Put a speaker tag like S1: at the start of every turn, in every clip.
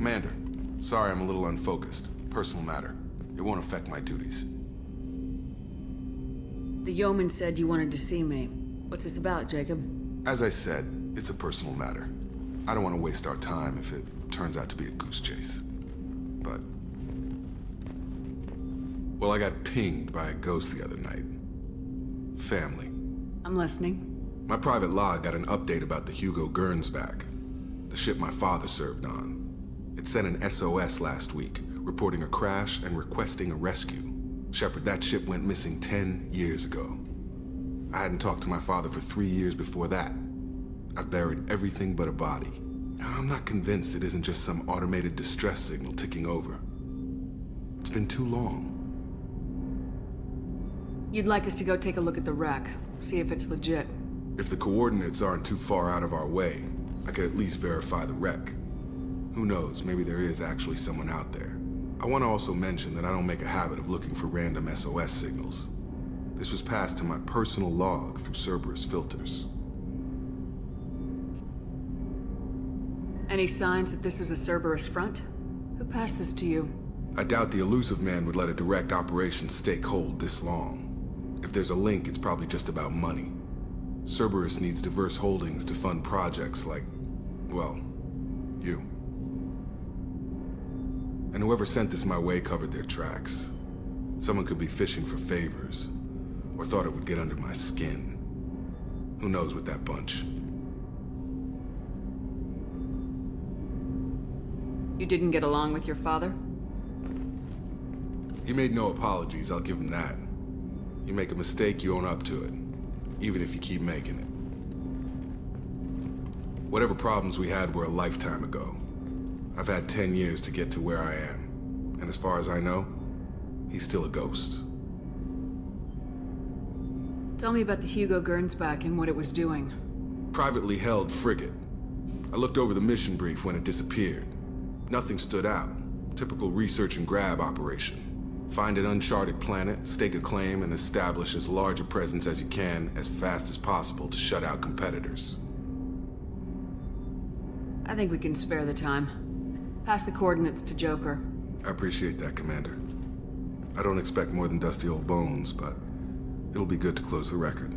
S1: Commander, sorry I'm a little unfocused. Personal matter. It won't affect my duties.
S2: The yeoman said you wanted to see me. What's this about, Jacob?
S1: As I said, it's a personal matter. I don't want to waste our time if it turns out to be a goose chase. But... well, I got pinged by a ghost the other night. Family.
S2: I'm listening.
S1: My private log got an update about the Hugo Gernsback, the ship my father served on. It sent an SOS last week, reporting a crash and requesting a rescue. Shepard, that ship went missing 10 years ago. I hadn't talked to my father for 3 years before that. I've buried everything but a body. I'm not convinced it isn't just some automated distress signal ticking over. It's been too long.
S2: You'd like us to go take a look at the wreck, see if it's legit.
S1: If the coordinates aren't too far out of our way, I could at least verify the wreck. Who knows, maybe there is actually someone out there. I want to also mention that I don't make a habit of looking for random SOS signals. This was passed to my personal log through Cerberus filters.
S2: Any signs that this is a Cerberus front? Who passed this to you?
S1: I doubt the Elusive Man would let a direct operation stake hold this long. If there's a link, it's probably just about money. Cerberus needs diverse holdings to fund projects like, well, you. And whoever sent this my way covered their tracks. Someone could be fishing for favors, or thought it would get under my skin. Who knows with that bunch?
S2: You didn't get along with your father?
S1: He made no apologies, I'll give him that. You make a mistake, you own up to it. Even if you keep making it. Whatever problems we had were a lifetime ago. I've had 10 years to get to where I am. And as far as I know, he's still a ghost.
S2: Tell me about the Hugo Gernsback and what it was doing.
S1: Privately held frigate. I looked over the mission brief when it disappeared. Nothing stood out. Typical research and grab operation. Find an uncharted planet, stake a claim, and establish as large a presence as you can as fast as possible to shut out competitors.
S2: I think we can spare the time. Pass the coordinates to Joker.
S1: I appreciate that, Commander. I don't expect more than dusty old bones, but it'll be good to close the record.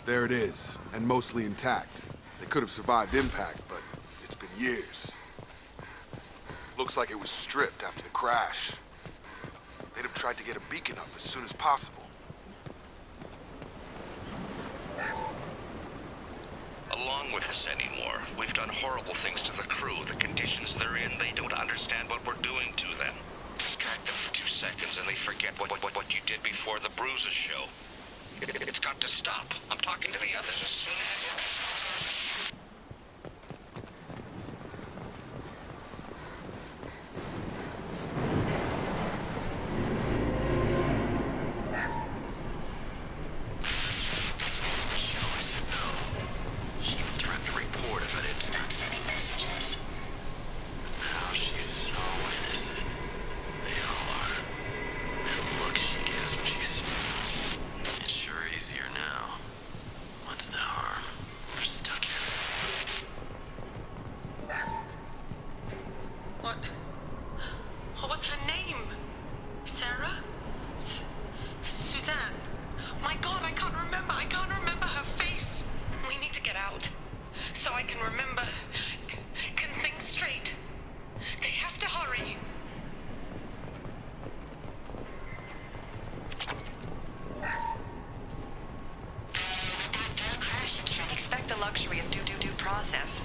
S1: There it is, and mostly intact. They could have survived impact, but it's been years. Looks like it was stripped after the crash. They'd have tried to get a beacon up as soon as possible.
S3: Along with us anymore. We've done horrible things to the crew. The conditions they're in, they don't understand what we're doing to them. Distract them for 2 seconds and they forget what you did before the bruises show. It's got to stop. I'm talking to the others as soon as...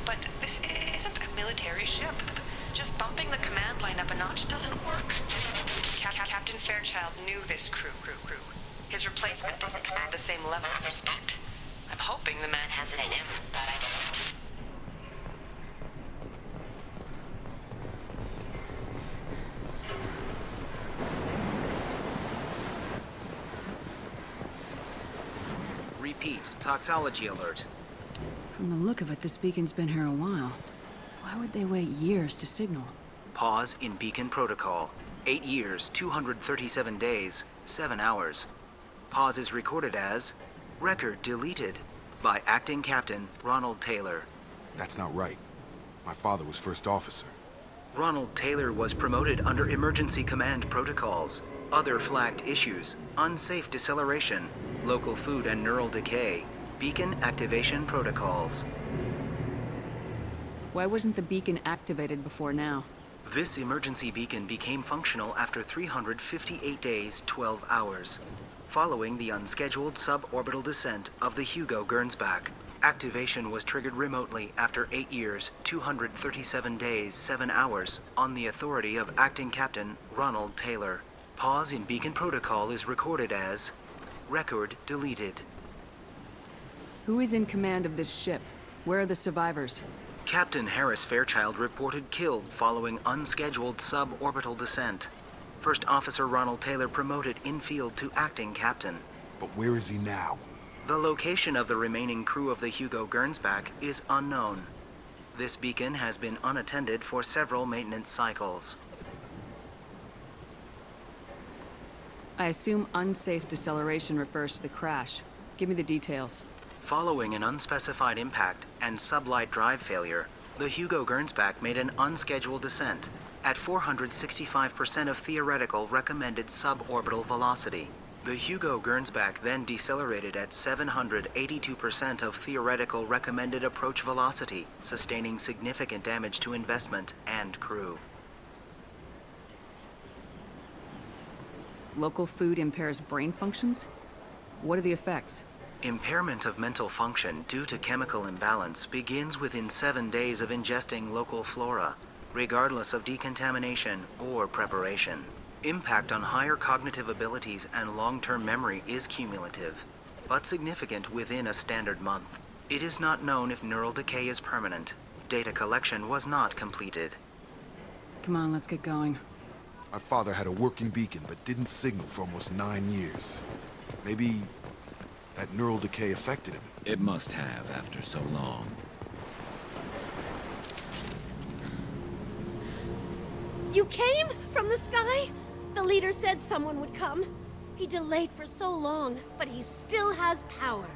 S4: But this isn't a military ship. Just bumping the command line up a notch doesn't work. Captain Fairchild knew this crew. His replacement doesn't command the same level of respect. I'm hoping the man has it in him, but I don't know.
S5: Repeat, toxology alert.
S2: From the look of it, this beacon's been here a while. Why would they wait years to signal?
S5: Pause in beacon protocol. 8 years, 237 days, 7 hours. Pause is recorded as record deleted by Acting Captain Ronald Taylor.
S1: That's not right. My father was first officer.
S5: Ronald Taylor was promoted under emergency command protocols. Other flagged issues: unsafe deceleration, local food and neural decay, beacon activation protocols.
S2: Why wasn't the beacon activated before now?
S5: This emergency beacon became functional after 358 days, 12 hours, following the unscheduled suborbital descent of the Hugo Gernsback. Activation was triggered remotely after 8 years, 237 days, 7 hours, on the authority of Acting Captain Ronald Taylor. Pause in beacon protocol is recorded as record deleted.
S2: Who is in command of this ship? Where are the survivors?
S5: Captain Harris Fairchild reported killed following unscheduled suborbital descent. First Officer Ronald Taylor promoted in-field to acting captain.
S1: But where is he now?
S5: The location of the remaining crew of the Hugo Gernsback is unknown. This beacon has been unattended for several maintenance cycles.
S2: I assume unsafe deceleration refers to the crash. Give me the details.
S5: Following an unspecified impact and sublight drive failure, the Hugo Gernsback made an unscheduled descent at 465% of theoretical recommended suborbital velocity. The Hugo Gernsback then decelerated at 782% of theoretical recommended approach velocity, sustaining significant damage to investment and crew.
S2: Local food impairs brain functions? What are the effects?
S5: Impairment of mental function due to chemical imbalance begins within 7 days of ingesting local flora, regardless of decontamination or preparation. Impact on higher cognitive abilities and long-term memory is cumulative, but significant within a standard month. It is not known if neural decay is permanent. Data collection was not completed.
S2: Come on, let's get going.
S1: My father had a working beacon, but didn't signal for almost 9 years. Maybe that neural decay affected him.
S6: It must have after so long.
S7: You came from the sky? The leader said someone would come. He delayed for so long, but he still has power.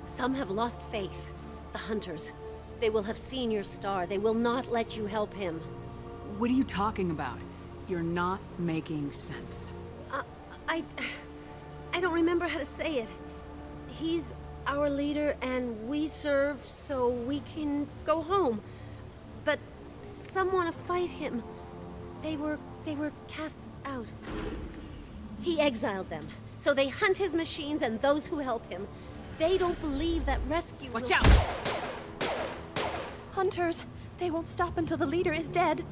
S7: Some have lost faith. The hunters. They will have seen your star. They will not let you help him.
S2: What are you talking about? You're not making sense.
S7: I don't remember how to say it. He's our leader and we serve so we can go home. But some want to fight him. They were cast out. He exiled them, so they hunt his machines and those who help him. They don't believe that rescue
S2: Watch
S7: will...
S2: out!
S8: Hunters, they won't stop until the leader is dead.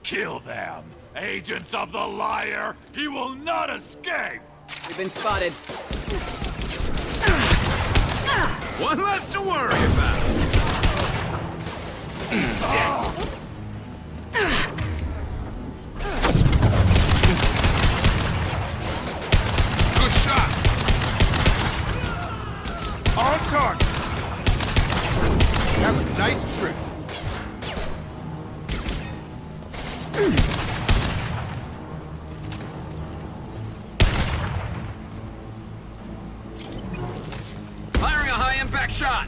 S9: Kill them! Agents of the liar! He will not escape!
S2: We've been spotted.
S9: One less to worry about!
S1: Good shot! On target! Have a nice trip.
S6: Firing a high-impact shot!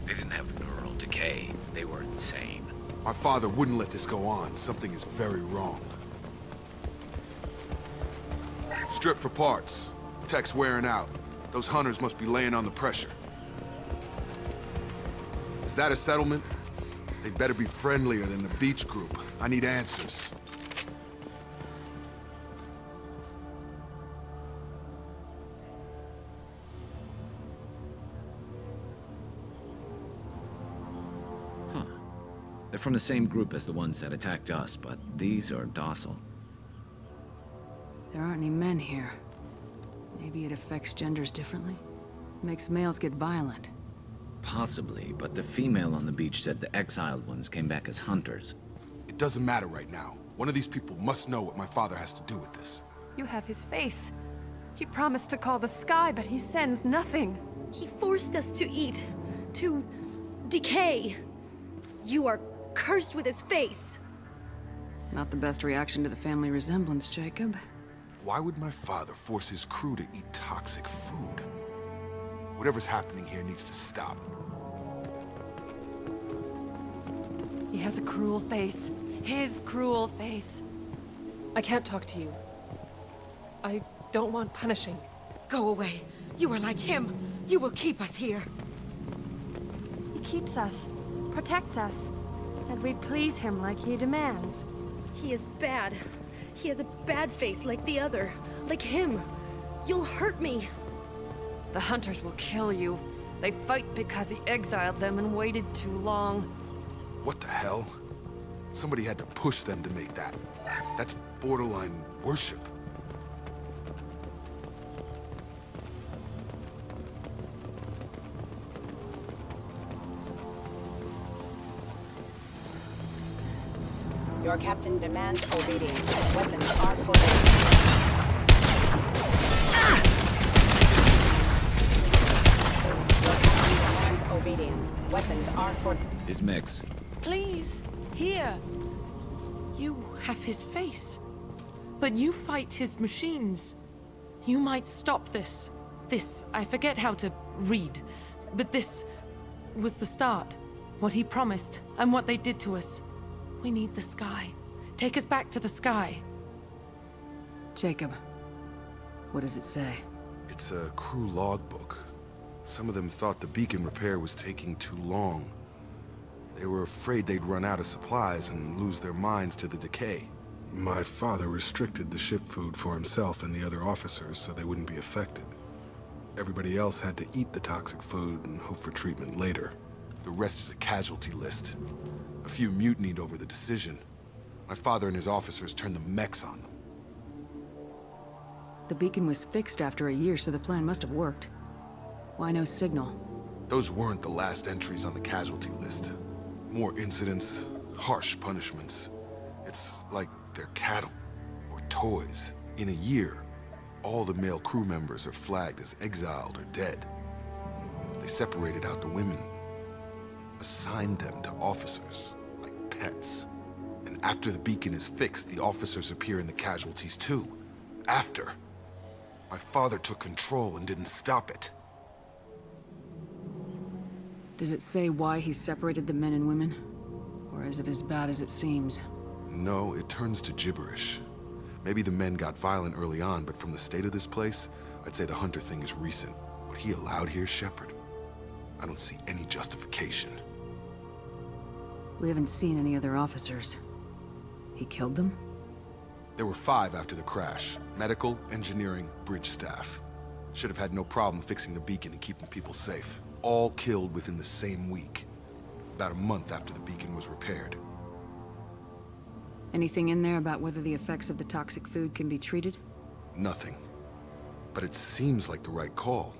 S6: They didn't have neural decay. They were insane.
S1: My father wouldn't let this go on. Something is very wrong. Strip for parts. Tech's wearing out. Those hunters must be laying on the pressure. Is that a settlement? They better be friendlier than the beach group. I need answers.
S6: They're from the same group as the ones that attacked us, but these are docile.
S2: There aren't any men here. Maybe it affects genders differently? Makes males get violent.
S6: Possibly, but the female on the beach said the exiled ones came back as hunters.
S1: It doesn't matter right now. One of these people must know what my father has to do with this.
S8: You have his face. He promised to call the sky, but he sends nothing.
S7: He forced us to eat, to decay. You are cursed with his face.
S2: Not the best reaction to the family resemblance, Jacob.
S1: Why would my father force his crew to eat toxic food? Whatever's happening here needs to stop.
S8: He has a cruel face. His cruel face.
S10: I can't talk to you. I don't want punishing.
S11: Go away. You are like him. You will keep us here.
S8: He keeps us, protects us, and we please him like he demands.
S7: He is bad. He has a bad face like the other. Like him. You'll hurt me.
S8: The hunters will kill you. They fight because he exiled them and waited too long.
S1: What the hell? Somebody had to push them to make that. That's borderline worship.
S12: Your captain demands obedience. Weapons are for obedience. Weapons are for...
S6: His mix.
S10: Please, here. You have his face. But you fight his machines. You might stop this. This, I forget how to read. But this was the start. What he promised, and what they did to us. We need the sky. Take us back to the sky.
S2: Jacob, what does it say?
S1: It's a crew logbook. Some of them thought the beacon repair was taking too long. They were afraid they'd run out of supplies and lose their minds to the decay. My father restricted the ship food for himself and the other officers so they wouldn't be affected. Everybody else had to eat the toxic food and hope for treatment later. The rest is a casualty list. A few mutinied over the decision. My father and his officers turned the mechs on them.
S2: The beacon was fixed after a year, so the plan must have worked. Why no signal?
S1: Those weren't the last entries on the casualty list. More incidents, harsh punishments. It's like they're cattle, or toys. In a year, all the male crew members are flagged as exiled or dead. They separated out the women, assigned them to officers, like pets. And after the beacon is fixed, the officers appear in the casualties too. After. My father took control and didn't stop it.
S2: Does it say why he separated the men and women? Or is it as bad as it seems?
S1: No, it turns to gibberish. Maybe the men got violent early on, but from the state of this place, I'd say the Hunter thing is recent. What he allowed here, Shepard, I don't see any justification.
S2: We haven't seen any other officers. He killed them?
S1: There were 5 after the crash. Medical, engineering, bridge staff. Should have had no problem fixing the beacon and keeping people safe. All killed within the same week. About a month after the beacon was repaired.
S2: Anything in there about whether the effects of the toxic food can be treated?
S1: Nothing. But it seems like the right call.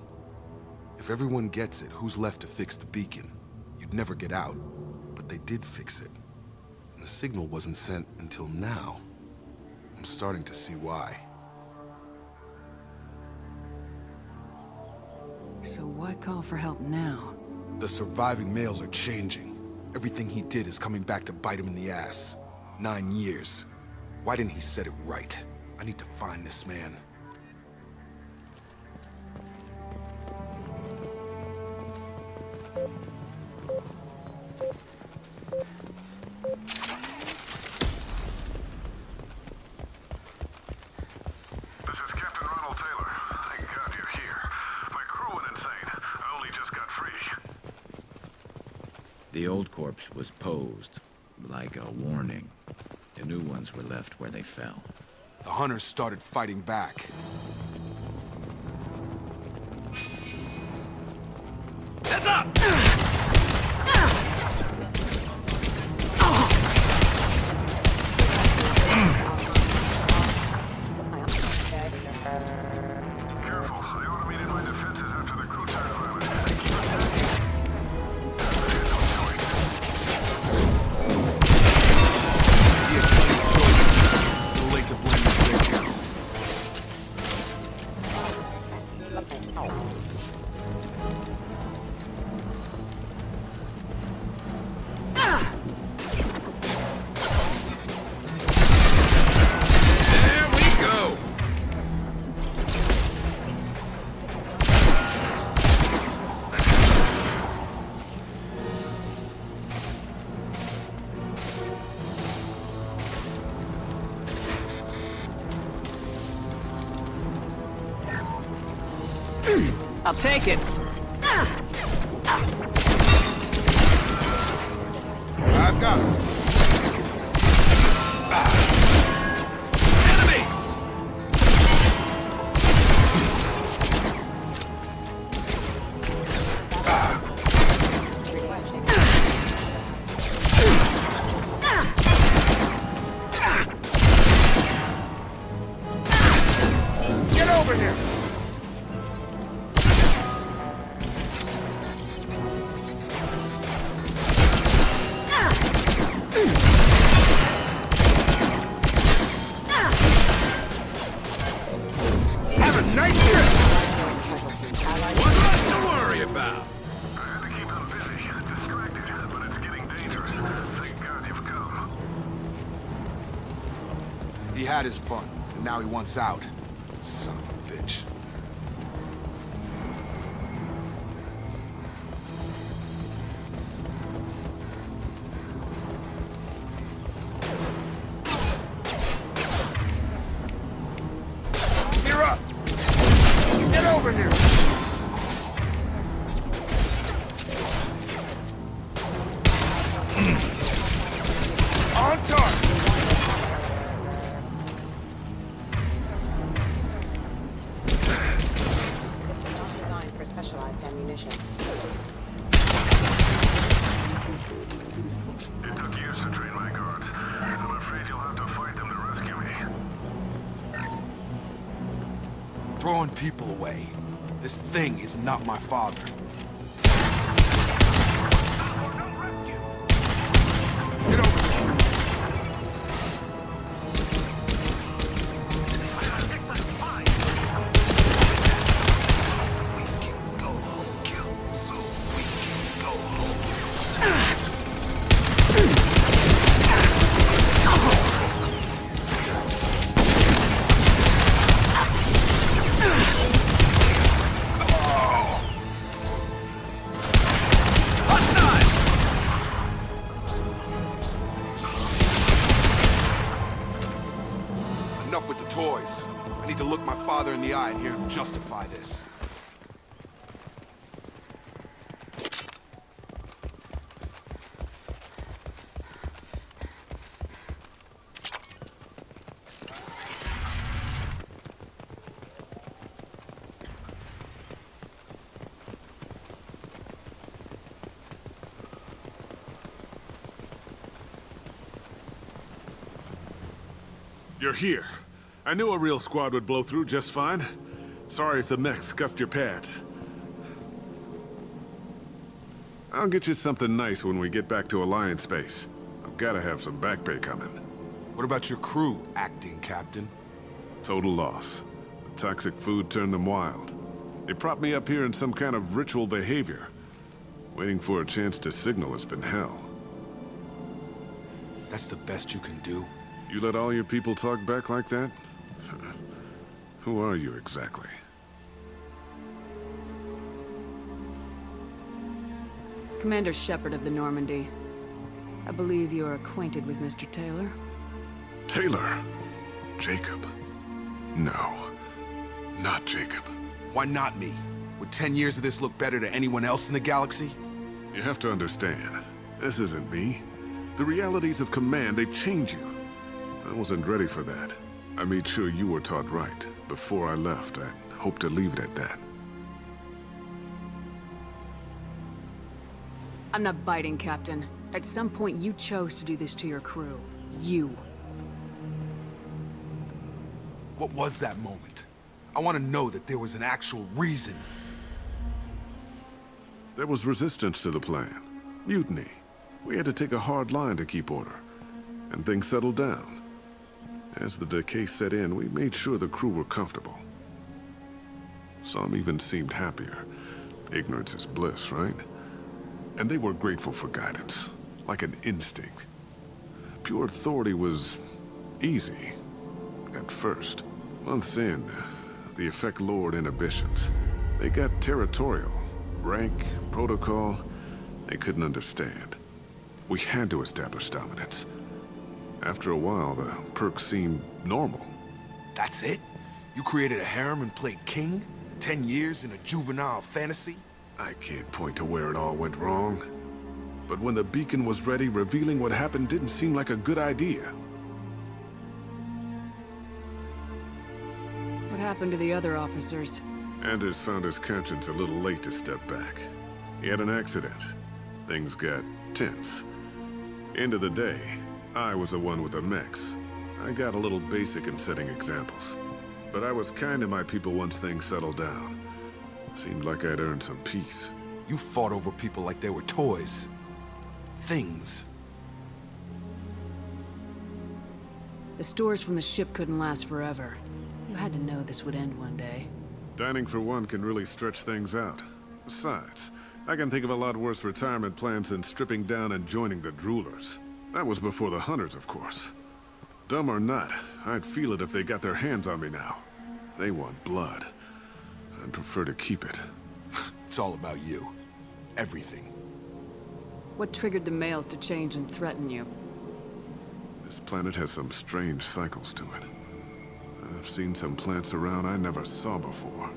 S1: If everyone gets it, who's left to fix the beacon? You'd never get out. But they did fix it. And the signal wasn't sent until now. I'm starting to see why.
S2: So why call for help now?
S1: The surviving males are changing. Everything he did is coming back to bite him in the ass. 9 years. Why didn't he set it right? I need to find this man.
S13: This is Captain Ronald Taylor. Thank God you're here. My crew went insane. I only just got free.
S6: The old corpse was posed, like a warning. The new ones were left where they fell.
S1: The hunters started fighting back.
S9: Heads up!
S2: I'll take it.
S14: I've got him. Get over here! Have a nice trip!
S6: One less to worry about.
S13: I had to keep them busy, distracted, but it's getting dangerous. Thank God you've come.
S14: He had his fun, and now he wants out. Son of a bitch. You're up! Get over here! On target!
S12: System not designed for specialized ammunition.
S13: It took years to train my guards. I'm afraid you'll have to fight them to rescue me.
S14: Throwing people away. This thing is not my father. Get over here. Enough with the toys. I need to look my father in the eye and hear him justify this.
S1: You're here. I knew a real squad would blow through just fine. Sorry if the mech scuffed your pads. I'll get you something nice when we get back to Alliance Base. I've gotta have some back pay coming.
S14: What about your crew, acting captain?
S1: Total loss. The toxic food turned them wild. They propped me up here in some kind of ritual behavior. Waiting for a chance to signal has been hell.
S14: That's the best you can do?
S1: You let all your people talk back like that? Who are you exactly?
S2: Commander Shepard of the Normandy. I believe you are acquainted with Mr. Taylor.
S1: Taylor? Jacob? No. Not Jacob.
S14: Why not me? Would 10 years of this look better to anyone else in the galaxy?
S1: You have to understand, this isn't me. The realities of command, they change you. I wasn't ready for that. I made sure you were taught right. Before I left, I hoped to leave it at that.
S2: I'm not biting, Captain. At some point, you chose to do this to your crew. You.
S14: What was that moment? I want to know that there was an actual reason.
S1: There was resistance to the plan. Mutiny. We had to take a hard line to keep order. And things settled down. As the decay set in, we made sure the crew were comfortable. Some even seemed happier. Ignorance is bliss, right? And they were grateful for guidance, like an instinct. Pure authority was easy, at first. Months in, the effect lowered inhibitions. They got territorial. Rank, protocol, they couldn't understand. We had to establish dominance. After a while, the perks seemed normal.
S14: That's it? You created a harem and played king? 10 years in a juvenile fantasy?
S1: I can't point to where it all went wrong. But when the beacon was ready, revealing what happened didn't seem like a good idea.
S2: What happened to the other officers?
S1: Anders found his conscience a little late to step back. He had an accident. Things got tense. End of the day, I was the one with the mechs. I got a little basic in setting examples. But I was kind to my people once things settled down. Seemed like I'd earned some peace.
S14: You fought over people like they were toys. Things.
S2: The stores from the ship couldn't last forever. You had to know this would end one day.
S1: Dining for one can really stretch things out. Besides, I can think of a lot worse retirement plans than stripping down and joining the Droolers. That was before the Hunters, of course. Dumb or not, I'd feel it if they got their hands on me now. They want blood. I'd prefer to keep it.
S14: It's all about you. Everything.
S2: What triggered the males to change and threaten you?
S1: This planet has some strange cycles to it. I've seen some plants around I never saw before.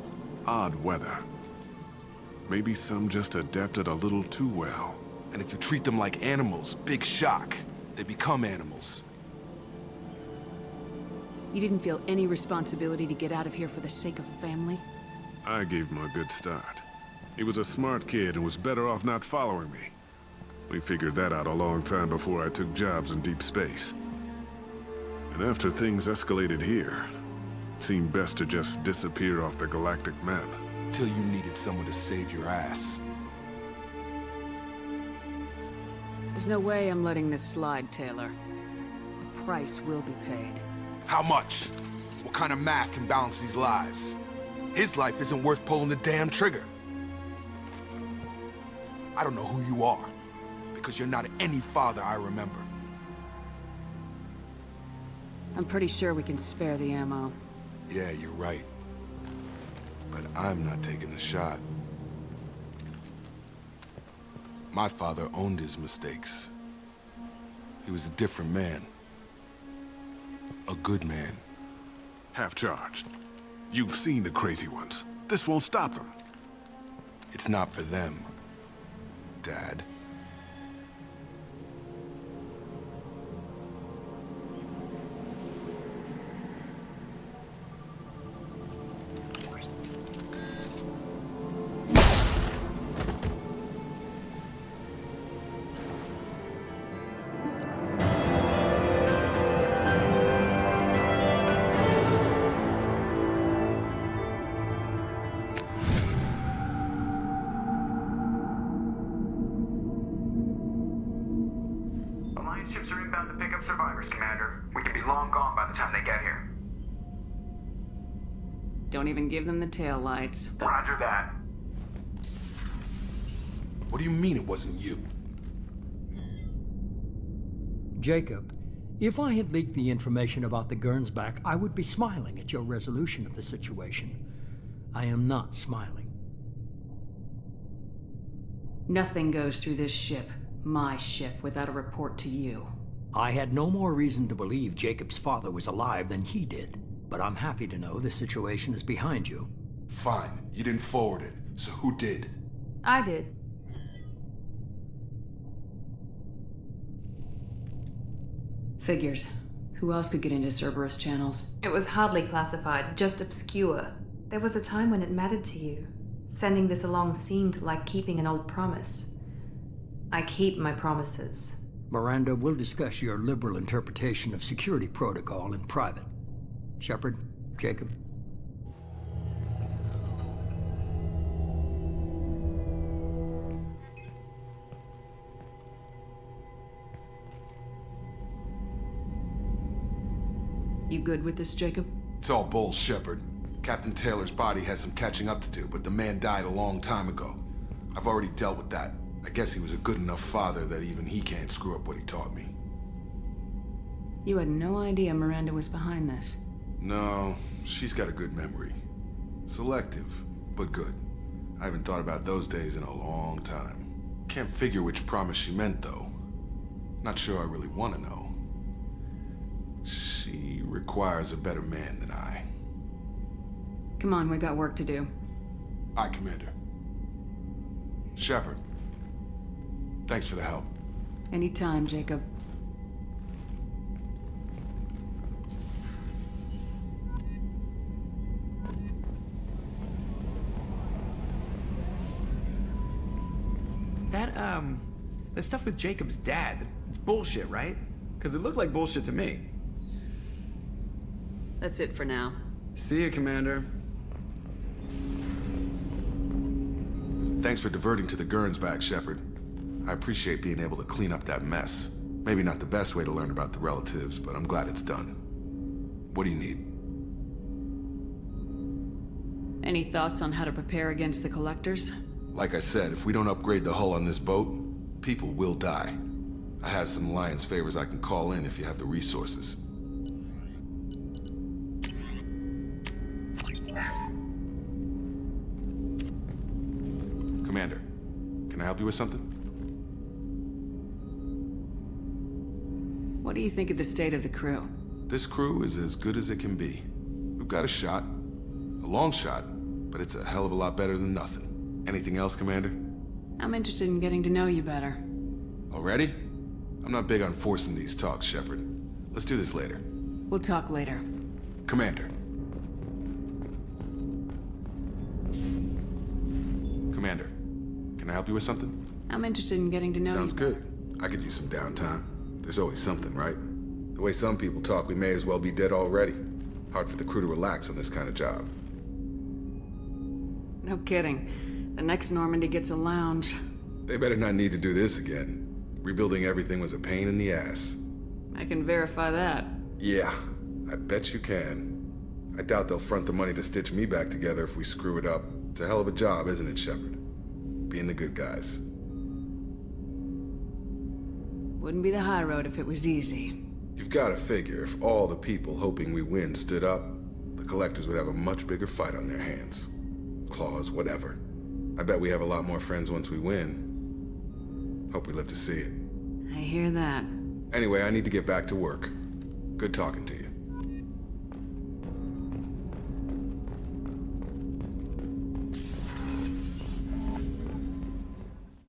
S1: Odd weather. Maybe some just adapted a little too well.
S14: And if you treat them like animals, big shock. They become animals.
S2: You didn't feel any responsibility to get out of here for the sake of family?
S1: I gave him a good start. He was a smart kid and was better off not following me. We figured that out a long time before I took jobs in deep space. And after things escalated here, it seemed best to just disappear off the galactic map.
S14: Till you needed someone to save your ass.
S2: There's no way I'm letting this slide, Taylor. The price will be paid.
S14: How much? What kind of math can balance these lives? His life isn't worth pulling the damn trigger. I don't know who you are, because you're not any father I remember.
S2: I'm pretty sure we can spare the ammo.
S14: Yeah, you're right. But I'm not taking the shot. My father owned his mistakes. He was a different man. A good man.
S1: Half-charged. You've seen the crazy ones. This won't stop them.
S14: It's not for them, Dad.
S15: Ships are inbound to pick up survivors, Commander. We could be long gone by the time they get here.
S2: Don't even give them the tail lights.
S15: Roger that.
S14: What do you mean it wasn't you?
S16: Jacob, if I had leaked the information about the Gernsback, I would be smiling at your resolution of the situation. I am not smiling.
S2: Nothing goes through this ship, my ship, without a report to you.
S16: I had no more reason to believe Jacob's father was alive than he did, but I'm happy to know the situation is behind you.
S14: Fine. You didn't forward it, so who did?
S2: I did. Figures. Who else could get into Cerberus channels?
S17: It was hardly classified, just obscure. There was a time when it mattered to you. Sending this along seemed like keeping an old promise. I keep my promises.
S16: Miranda, we'll discuss your liberal interpretation of security protocol in private. Shepard, Jacob.
S2: You good with this, Jacob?
S14: It's all bull, Shepard. Captain Taylor's body has some catching up to do, but the man died a long time ago. I've already dealt with that. I guess he was a good enough father that even he can't screw up what he taught me.
S2: You had no idea Miranda was behind this.
S14: No, she's got a good memory. Selective, but good. I haven't thought about those days in a long time. Can't figure which promise she meant, though. Not sure I really want to know. She requires a better man than I.
S2: Come on, we got work to do.
S14: Aye, Commander. Shepard. Thanks for the help.
S2: Anytime, Jacob.
S18: That stuff with Jacob's dad, it's bullshit, right? Because it looked like bullshit to me.
S2: That's it for now.
S18: See ya, Commander.
S14: Thanks for diverting to the Gernsback, Shepard. I appreciate being able to clean up that mess. Maybe not the best way to learn about the relatives, but I'm glad it's done. What do you need?
S2: Any thoughts on how to prepare against the Collectors?
S14: Like I said, if we don't upgrade the hull on this boat, people will die. I have some Alliance favors I can call in if you have the resources. Commander, can I help you with something?
S2: What do you think of the state of the crew?
S14: This crew is as good as it can be. We've got a shot. A long shot, but it's a hell of a lot better than nothing. Anything else, Commander?
S2: I'm interested in getting to know you better.
S14: Already? I'm not big on forcing these talks, Shepard. Let's do this later.
S2: We'll talk later.
S14: Commander. Commander, can I help you with something?
S2: I'm interested in getting to know you.
S14: Sounds good. I could use some downtime. There's always something, right? The way some people talk, we may as well be dead already. Hard for the crew to relax on this kind of job.
S2: No kidding. The next Normandy gets a lounge.
S14: They better not need to do this again. Rebuilding everything was a pain in the ass.
S2: I can verify that.
S14: Yeah, I bet you can. I doubt they'll front the money to stitch me back together if we screw it up. It's a hell of a job, isn't it, Shepard? Being the good guys.
S2: Wouldn't be the high road if it was easy.
S14: You've got to figure if all the people hoping we win stood up, the Collectors would have a much bigger fight on their hands. Claws, whatever. I bet we have a lot more friends once we win. Hope we live to see it.
S2: I hear that.
S14: Anyway, I need to get back to work. Good talking to you.